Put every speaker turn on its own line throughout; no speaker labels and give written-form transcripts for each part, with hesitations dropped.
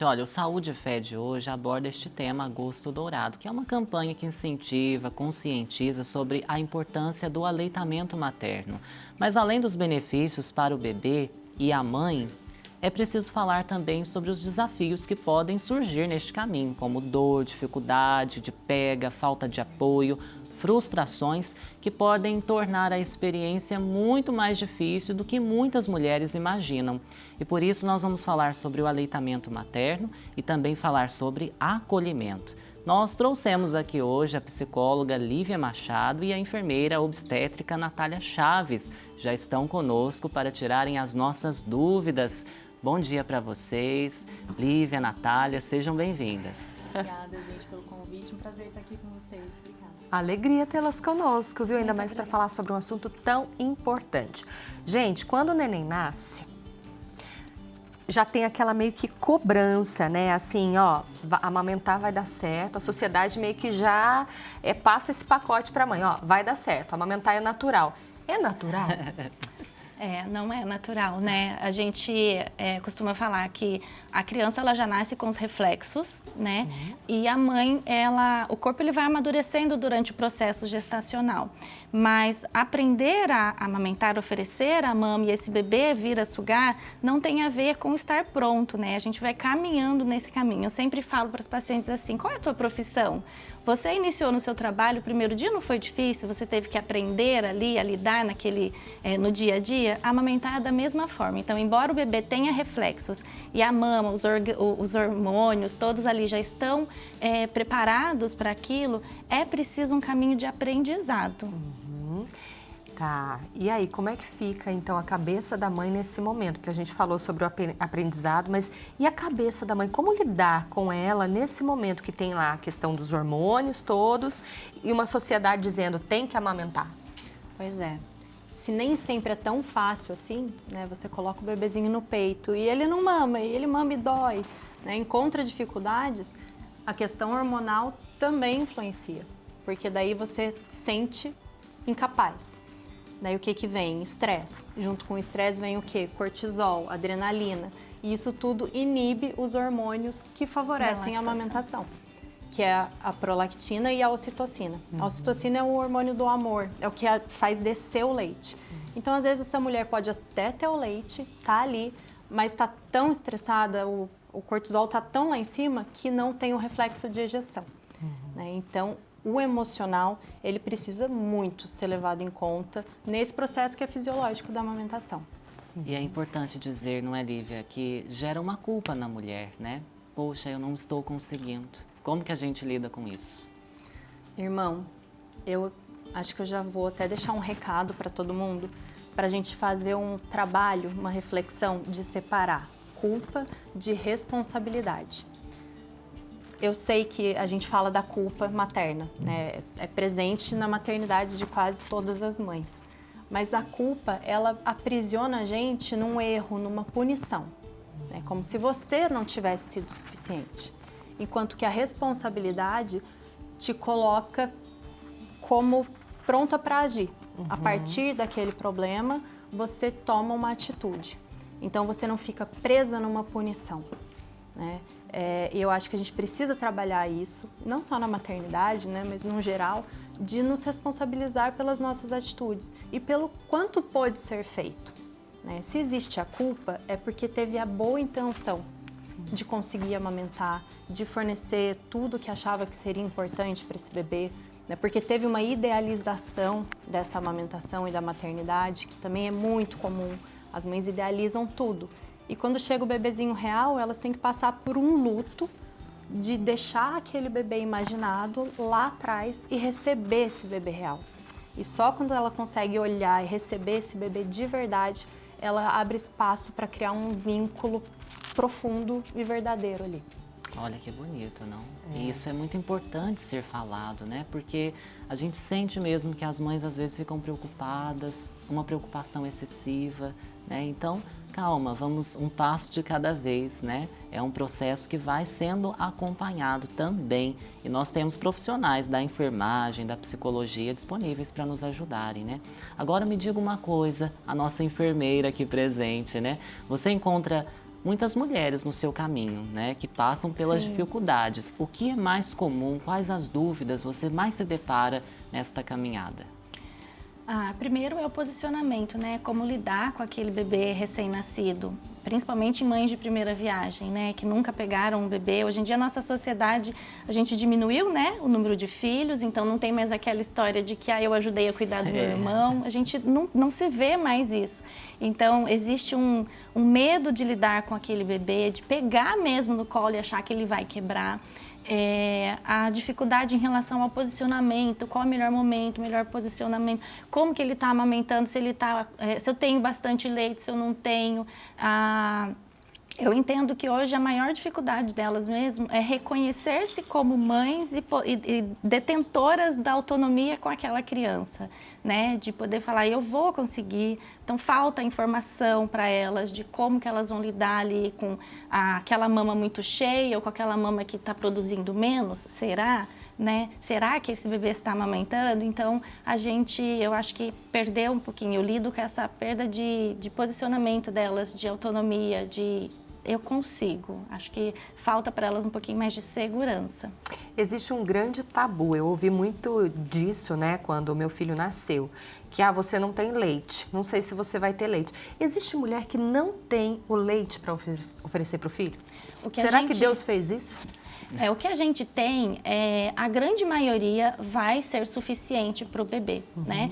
Olha, o Saúde e Fé de hoje aborda este tema Agosto Dourado, que é uma campanha que incentiva, conscientiza sobre a importância do aleitamento materno. Mas além dos benefícios para o bebê e a mãe, é preciso falar também sobre os desafios que podem surgir neste caminho, como dor, dificuldade de pega, falta de apoio, frustrações que podem tornar a experiência muito mais difícil do que muitas mulheres imaginam. E por isso nós vamos falar sobre o aleitamento materno e também falar sobre acolhimento. Nós trouxemos aqui hoje a psicóloga Lívia Machado e a enfermeira obstétrica Natália Chaves. Já estão conosco para tirarem as nossas dúvidas. Bom dia para vocês, Lívia, Natália, sejam bem-vindas.
Obrigada, gente, pelo convite. Um prazer estar aqui com vocês. Obrigada.
Alegria tê-las conosco, viu? Ainda mais para falar sobre um assunto tão importante. Gente, quando o neném nasce, já tem aquela meio que cobrança, né? Assim, ó, amamentar vai dar certo. A sociedade meio que já passa esse pacote para a mãe, ó, vai dar certo. Amamentar é natural. É natural?
Não é natural, né? A gente costuma falar que a criança ela já nasce com os reflexos, né? Sim. E a mãe, o corpo ele vai amadurecendo durante o processo gestacional. Mas aprender a amamentar, oferecer a mama e esse bebê vir a sugar não tem a ver com estar pronto, né? A gente vai caminhando nesse caminho. Eu sempre falo para os pacientes assim, qual é a tua profissão? Você iniciou no seu trabalho, o primeiro dia não foi difícil, você teve que aprender ali a lidar no dia a dia, amamentar da mesma forma. Então, embora o bebê tenha reflexos e a mama, os hormônios, todos ali já estão preparados para aquilo, é preciso um caminho de aprendizado.
Uhum. Tá, e aí, como é que fica, então, a cabeça da mãe nesse momento? Porque a gente falou sobre o aprendizado, mas e a cabeça da mãe? Como lidar com ela nesse momento que tem lá a questão dos hormônios todos e uma sociedade dizendo tem que amamentar?
Pois é. Se nem sempre é tão fácil assim, né? Você coloca o bebezinho no peito e ele não mama, e ele mama e dói, né? Encontra dificuldades, a questão hormonal também influencia, porque daí você sente incapaz. Daí o que vem? Estresse. Junto com o estresse vem o quê? Cortisol, adrenalina. E isso tudo inibe os hormônios que favorecem a amamentação, que é a prolactina e a ocitocina. A ocitocina é o hormônio do amor, é o que faz descer o leite. Então, às vezes, essa mulher pode até ter o leite, tá ali, mas está tão estressada, o cortisol está tão lá em cima que não tem o reflexo de ejeção. Né? Então, o emocional, ele precisa muito ser levado em conta nesse processo que é fisiológico da amamentação.
Sim. E é importante dizer, não é, Lívia, que gera uma culpa na mulher, né? Poxa, eu não estou conseguindo. Como que a gente lida com isso?
Irmão, eu acho que eu já vou até deixar um recado para todo mundo, para a gente fazer um trabalho, uma reflexão de separar culpa de responsabilidade. Eu sei que a gente fala da culpa materna, né? É presente na maternidade de quase todas as mães. Mas a culpa, ela aprisiona a gente num erro, numa punição. É como se você não tivesse sido suficiente. Enquanto que a responsabilidade te coloca como pronta para agir. A partir daquele problema, você toma uma atitude. Então, você não fica presa numa punição, né? Eu acho que a gente precisa trabalhar isso, não só na maternidade, né, mas no geral, de nos responsabilizar pelas nossas atitudes e pelo quanto pode ser feito. Né? Se existe a culpa, é porque teve a boa intenção de conseguir amamentar, de fornecer tudo que achava que seria importante para esse bebê, né? Porque teve uma idealização dessa amamentação e da maternidade, que também é muito comum. As mães idealizam tudo. E quando chega o bebezinho real, elas têm que passar por um luto de deixar aquele bebê imaginado lá atrás e receber esse bebê real. E só quando ela consegue olhar e receber esse bebê de verdade, ela abre espaço para criar um vínculo profundo e verdadeiro ali.
Olha que bonito, não? E isso é muito importante ser falado, né? Porque a gente sente mesmo que as mães às vezes ficam preocupadas, uma preocupação excessiva, né? Então, calma, vamos um passo de cada vez, né? É um processo que vai sendo acompanhado também. E nós temos profissionais da enfermagem, da psicologia disponíveis para nos ajudarem, né? Agora me diga uma coisa, a nossa enfermeira aqui presente, né? Você encontra muitas mulheres no seu caminho, né, que passam pelas dificuldades. O que é mais comum? Quais as dúvidas você mais se depara nesta caminhada?
Primeiro é o posicionamento, né? Como lidar com aquele bebê recém-nascido, principalmente mães de primeira viagem, né? Que nunca pegaram um bebê. Hoje em dia, a nossa sociedade, a gente diminuiu, né? O número de filhos, então não tem mais aquela história de que eu ajudei a cuidar do meu irmão. A gente não se vê mais isso. Então, existe um medo de lidar com aquele bebê, de pegar mesmo no colo e achar que ele vai quebrar. A dificuldade em relação ao posicionamento, qual é o melhor momento, melhor posicionamento, como que ele está amamentando, se eu tenho bastante leite, se eu não tenho. Eu entendo que hoje a maior dificuldade delas mesmo é reconhecer-se como mães e detentoras da autonomia com aquela criança, né? De poder falar, eu vou conseguir. Então, falta informação para elas de como que elas vão lidar ali com aquela mama muito cheia ou com aquela mama que está produzindo menos, será? Né? Será que esse bebê está amamentando? Então, eu acho que perdeu um pouquinho. Eu lido com essa perda de posicionamento delas, de autonomia, eu consigo. Acho que falta para elas um pouquinho mais de segurança.
Existe um grande tabu, eu ouvi muito disso, né, quando o meu filho nasceu, que você não tem leite, não sei se você vai ter leite. Existe mulher que não tem o leite para oferecer para o filho? Será que Deus fez isso?
O que a gente tem, a grande maioria vai ser suficiente para o bebê, né?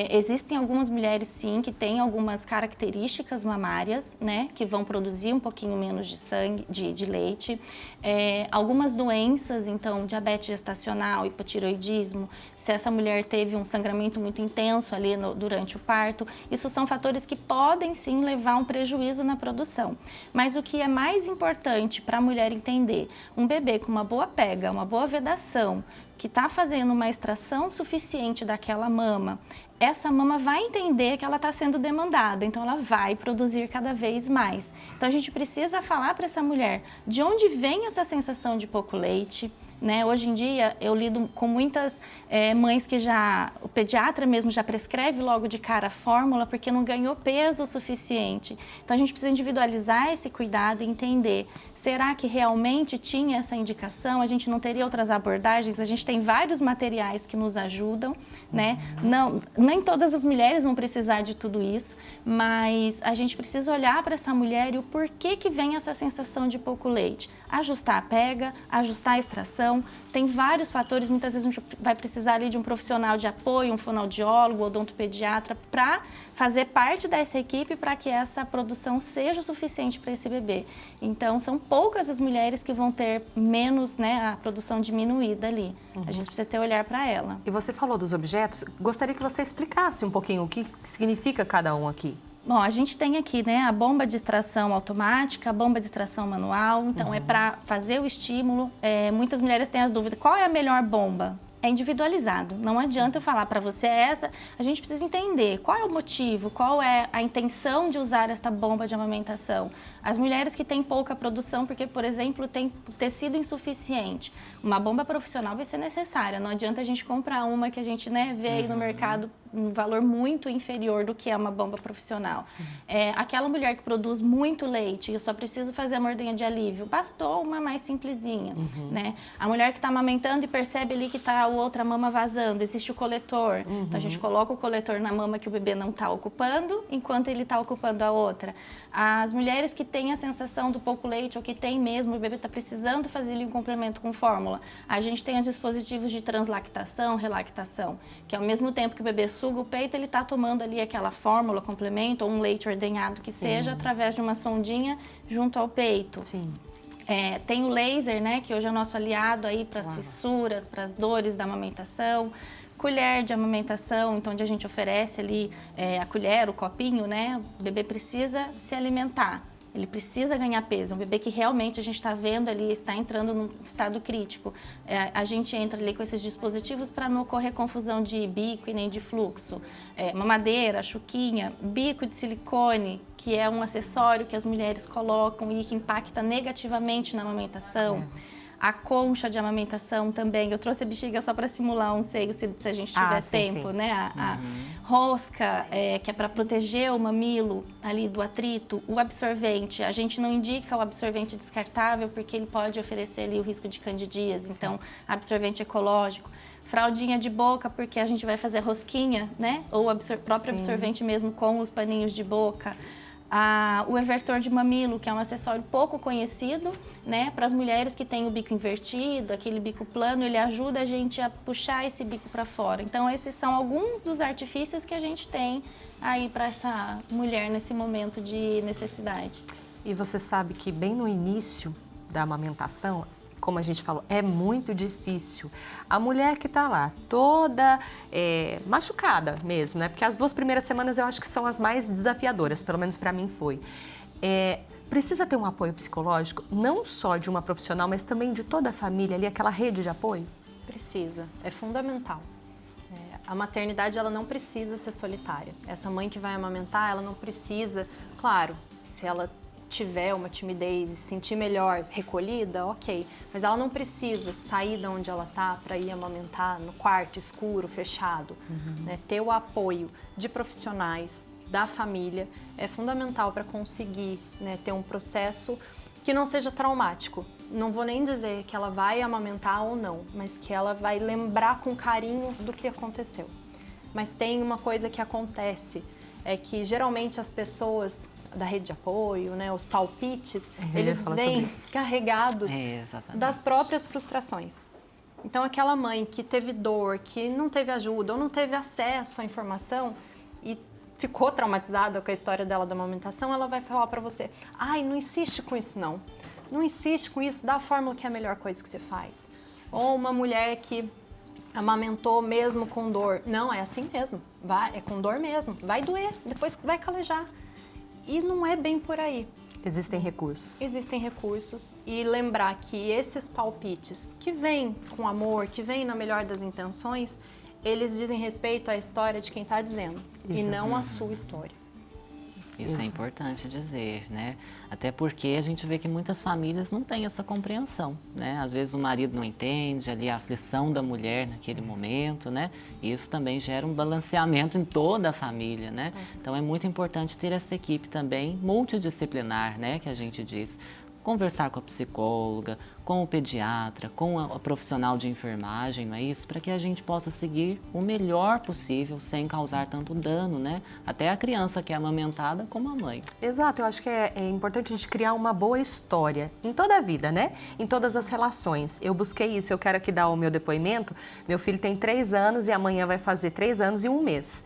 Existem algumas mulheres, sim, que têm algumas características mamárias, né? Que vão produzir um pouquinho menos de sangue, de leite. Algumas doenças, então, diabetes gestacional, hipotireoidismo, se essa mulher teve um sangramento muito intenso ali durante o parto, isso são fatores que podem, sim, levar a um prejuízo na produção. Mas o que é mais importante para a mulher entender, um bebê com uma boa pega, uma boa vedação, que está fazendo uma extração suficiente daquela mama, essa mama vai entender que ela está sendo demandada, então ela vai produzir cada vez mais. Então a gente precisa falar para essa mulher de onde vem essa sensação de pouco leite, né? Hoje em dia eu lido com muitas mães que o pediatra mesmo já prescreve logo de cara a fórmula porque não ganhou peso o suficiente. Então a gente precisa individualizar esse cuidado e entender, será que realmente tinha essa indicação? A gente não teria outras abordagens? A gente tem vários materiais que nos ajudam, né? Nem todas as mulheres vão precisar de tudo isso, mas a gente precisa olhar para essa mulher e o porquê que vem essa sensação de pouco leite. Ajustar a pega, ajustar a extração, tem vários fatores, muitas vezes a gente vai precisar ali de um profissional de apoio, um fonoaudiólogo, odontopediatra, para fazer parte dessa equipe para que essa produção seja o suficiente para esse bebê. Então, são poucas as mulheres que vão ter menos, né, a produção diminuída ali. A gente precisa ter olhar para ela.
E você falou dos objetos, gostaria que você explicasse um pouquinho o que significa cada um aqui.
Bom, a gente tem aqui, né, a bomba de extração automática, a bomba de extração manual, então é para fazer o estímulo. Muitas mulheres têm as dúvidas, qual é a melhor bomba? É individualizado, não adianta eu falar para você essa, a gente precisa entender qual é o motivo, qual é a intenção de usar esta bomba de amamentação. As mulheres que têm pouca produção, porque, por exemplo, tem tecido insuficiente, uma bomba profissional vai ser necessária, não adianta a gente comprar uma que a gente, né, vê aí no mercado um valor muito inferior do que é uma bomba profissional. Aquela mulher que produz muito leite, eu só preciso fazer a mordenha de alívio, bastou uma mais simplesinha, né? A mulher que está amamentando e percebe ali que está a outra mama vazando, existe o coletor. Então a gente coloca o coletor na mama que o bebê não está ocupando, enquanto ele está ocupando a outra. As mulheres que têm a sensação do pouco leite ou que tem mesmo, o bebê está precisando fazer ali um complemento com fórmula, a gente tem os dispositivos de translactação, relactação, que ao mesmo tempo que o bebê suga o peito, ele está tomando ali aquela fórmula, complemento ou um leite ordenhado que seja, através de uma sondinha junto ao peito. Tem o laser, né, que hoje é o nosso aliado aí para as fissuras, para as dores da amamentação. Colher de amamentação, então onde a gente oferece ali a colher, o copinho, né, o bebê precisa se alimentar. Ele precisa ganhar peso, um bebê que realmente a gente está vendo ali, está entrando num estado crítico. A gente entra ali com esses dispositivos para não ocorrer confusão de bico e nem de fluxo. Mamadeira, chuquinha, bico de silicone, que é um acessório que as mulheres colocam e que impacta negativamente na amamentação. A concha de amamentação também. Eu trouxe a bexiga só para simular um seio, se a gente tiver tempo, né? A rosca, que é para proteger o mamilo ali do atrito. O absorvente, a gente não indica o absorvente descartável porque ele pode oferecer ali o risco de candidíase. Então, absorvente ecológico. Fraldinha de boca, porque a gente vai fazer rosquinha, né? Ou o próprio absorvente mesmo com os paninhos de boca. O evertor de mamilo, que é um acessório pouco conhecido, né? Para as mulheres que têm o bico invertido, aquele bico plano, ele ajuda a gente a puxar esse bico para fora. Então, esses são alguns dos artifícios que a gente tem aí para essa mulher nesse momento de necessidade.
E você sabe que bem no início da amamentação, como a gente falou, é muito difícil. A mulher que está lá toda machucada mesmo, né? Porque as 2 primeiras semanas eu acho que são as mais desafiadoras, pelo menos para mim foi. Precisa ter um apoio psicológico, não só de uma profissional, mas também de toda a família ali, aquela rede de apoio?
Precisa, é fundamental. A maternidade, ela não precisa ser solitária. Essa mãe que vai amamentar, ela não precisa, claro, se ela tiver uma timidez e se sentir melhor recolhida, ok. Mas ela não precisa sair de onde ela está para ir amamentar no quarto escuro, fechado. Né? Ter o apoio de profissionais, da família, é fundamental para conseguir, né, ter um processo que não seja traumático. Não vou nem dizer que ela vai amamentar ou não, mas que ela vai lembrar com carinho do que aconteceu. Mas tem uma coisa que acontece, é que geralmente as pessoas da rede de apoio, né, os palpites, eles vêm carregados das próprias frustrações. Então, aquela mãe que teve dor, que não teve ajuda ou não teve acesso à informação e ficou traumatizada com a história dela da amamentação, ela vai falar para você: ai, não insiste com isso não. Não insiste com isso, dá a fórmula que é a melhor coisa que você faz. Ou uma mulher que amamentou mesmo com dor. Não, é assim mesmo, é com dor mesmo, vai doer, depois vai calejar. E não é bem por aí.
Existem recursos.
Existem recursos e lembrar que esses palpites que vêm com amor, que vêm na melhor das intenções, eles dizem respeito à história de quem está dizendo e não à sua história.
Isso é importante dizer, né? Até porque a gente vê que muitas famílias não têm essa compreensão, né? Às vezes o marido não entende ali a aflição da mulher naquele momento, né? E isso também gera um balanceamento em toda a família, né? Então é muito importante ter essa equipe também multidisciplinar, né? Que a gente diz. Conversar com a psicóloga, com o pediatra, com a profissional de enfermagem, não é isso? Para que a gente possa seguir o melhor possível sem causar tanto dano, né? Até a criança que é amamentada como a mãe.
Exato, eu acho que é importante a gente criar uma boa história em toda a vida, né? Em todas as relações. Eu busquei isso, eu quero aqui dar o meu depoimento. Meu filho tem 3 anos e amanhã vai fazer 3 anos e 1 mês.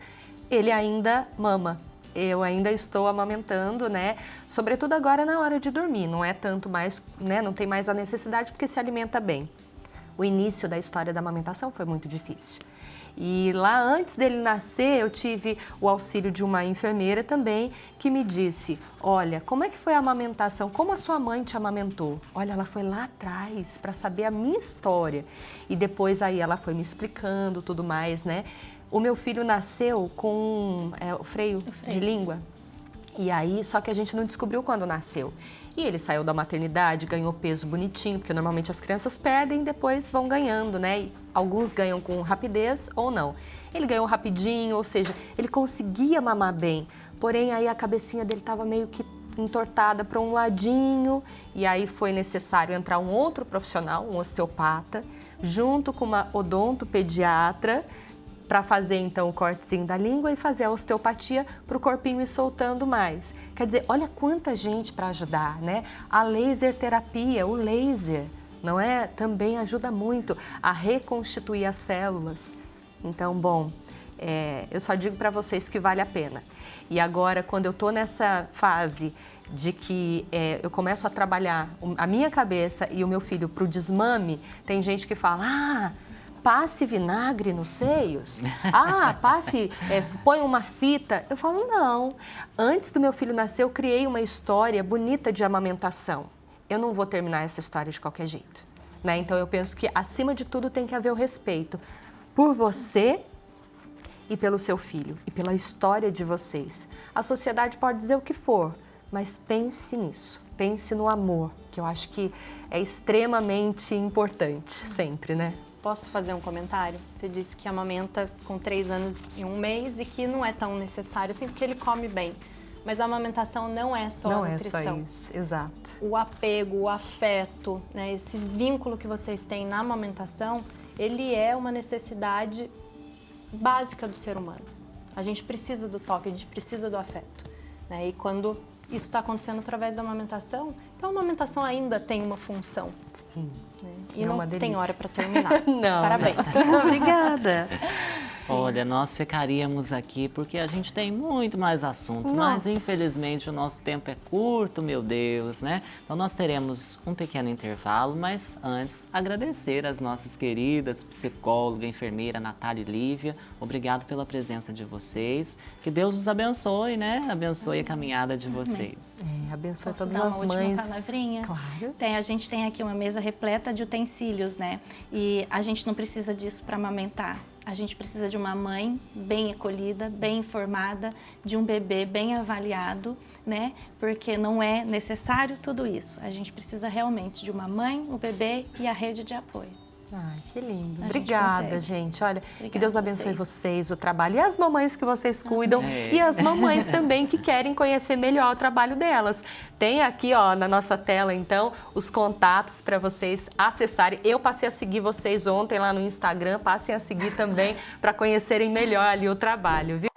Ele ainda mama. Eu ainda estou amamentando, né? Sobretudo agora na hora de dormir. Não é tanto mais, né? Não tem mais a necessidade porque se alimenta bem. O início da história da amamentação foi muito difícil. E lá antes dele nascer, eu tive o auxílio de uma enfermeira também que me disse: olha, como é que foi a amamentação? Como a sua mãe te amamentou? Olha, ela foi lá atrás para saber a minha história. E depois aí ela foi me explicando tudo mais, né? O meu filho nasceu com o freio de língua. E aí, só que a gente não descobriu quando nasceu. E ele saiu da maternidade, ganhou peso bonitinho, porque normalmente as crianças perdem e depois vão ganhando, né? E alguns ganham com rapidez ou não. Ele ganhou rapidinho, ou seja, ele conseguia mamar bem. Porém, aí a cabecinha dele estava meio que entortada para um ladinho. E aí foi necessário entrar um outro profissional, um osteopata, junto com uma odontopediatra, para fazer então o cortezinho da língua e fazer a osteopatia para o corpinho ir soltando mais. Quer dizer, olha quanta gente para ajudar, né? A laser terapia, o laser, não é? Também ajuda muito a reconstituir as células. Então, bom, eu só digo para vocês que vale a pena. E agora, quando eu estou nessa fase de que eu começo a trabalhar a minha cabeça e o meu filho para o desmame, tem gente que fala: passe vinagre nos seios? Põe uma fita. Eu falo, não. Antes do meu filho nascer, eu criei uma história bonita de amamentação. Eu não vou terminar essa história de qualquer jeito, né? Então, eu penso que, acima de tudo, tem que haver o respeito por você e pelo seu filho, e pela história de vocês. A sociedade pode dizer o que for, mas pense nisso, pense no amor, que eu acho que é extremamente importante sempre, né?
Posso fazer um comentário? Você disse que amamenta com 3 anos e 1 mês e que não é tão necessário assim, porque ele come bem. Mas a amamentação não é só a nutrição.
Não é só isso, exato.
O apego, o afeto, né, esse vínculo que vocês têm na amamentação, ele é uma necessidade básica do ser humano. A gente precisa do toque, a gente precisa do afeto, né? E quando isso está acontecendo através da amamentação, então a amamentação ainda tem uma função.
Sim.
Né? E
É
não
uma
tem
delícia.
hora para terminar.
Não,
Parabéns.
não. Obrigada.
Olha, nós ficaríamos aqui porque a gente tem muito mais assunto, mas
Nossa.
infelizmente o nosso tempo é curto, meu Deus, né? Então nós teremos um pequeno intervalo, mas antes agradecer as nossas queridas psicóloga, enfermeira Natália e Lívia. Obrigado pela presença de vocês. Que Deus os abençoe, né? Abençoe a caminhada de vocês.
Abençoe
Posso
todas
dar
as
uma
mães.
última palavrinha?
Claro.
A gente tem aqui uma mesa repleta de utensílios, né? E a gente não precisa disso para amamentar. A gente precisa de uma mãe bem acolhida, bem informada, de um bebê bem avaliado, né? Porque não é necessário tudo isso. A gente precisa realmente de uma mãe, um bebê e a rede de apoio.
Ai, que lindo.
A gente
Obrigada,
consegue.
gente. Olha, que
Obrigada
Deus
a
abençoe
vocês.
vocês, o trabalho. E as mamães que vocês cuidam.
Amém.
E as mamães também que querem conhecer melhor o trabalho delas. Tem aqui, ó, na nossa tela, então, os contatos para vocês acessarem. Eu passei a seguir vocês ontem lá no Instagram. Passem a seguir também para conhecerem melhor ali o trabalho, viu?